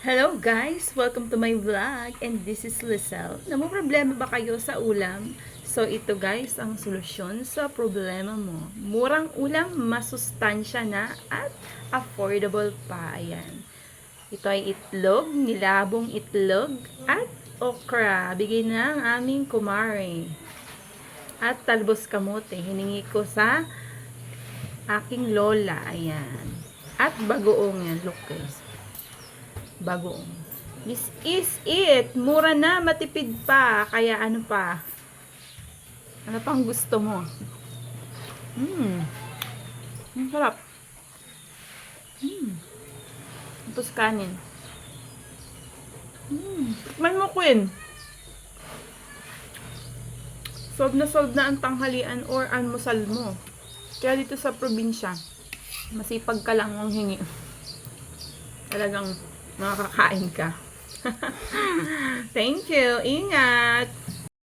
Hello guys! Welcome to my vlog and this is Lizelle. Problema ba kayo sa ulam? So ito guys ang solusyon sa problema mo. Murang ulam, masustansya na at affordable pa. Ayan. Ito ay itlog, nilabong itlog at okra. Bigay ng aming kumare. At talbos kamote. Hiningi ko sa aking lola. Ayan. At bagoong yan. Look guys. Bagoong. This is it. Mura na, matipid pa. Kaya ano pa? Ano pang gusto mo? Ang sarap. Tapos kanin. Tikman mo, Queen. Solve na ang tanghalian or almusal mo. Kaya dito sa probinsya, masipag ka lang ang hingi. Talagang makakain ka. Thank you. Ingat.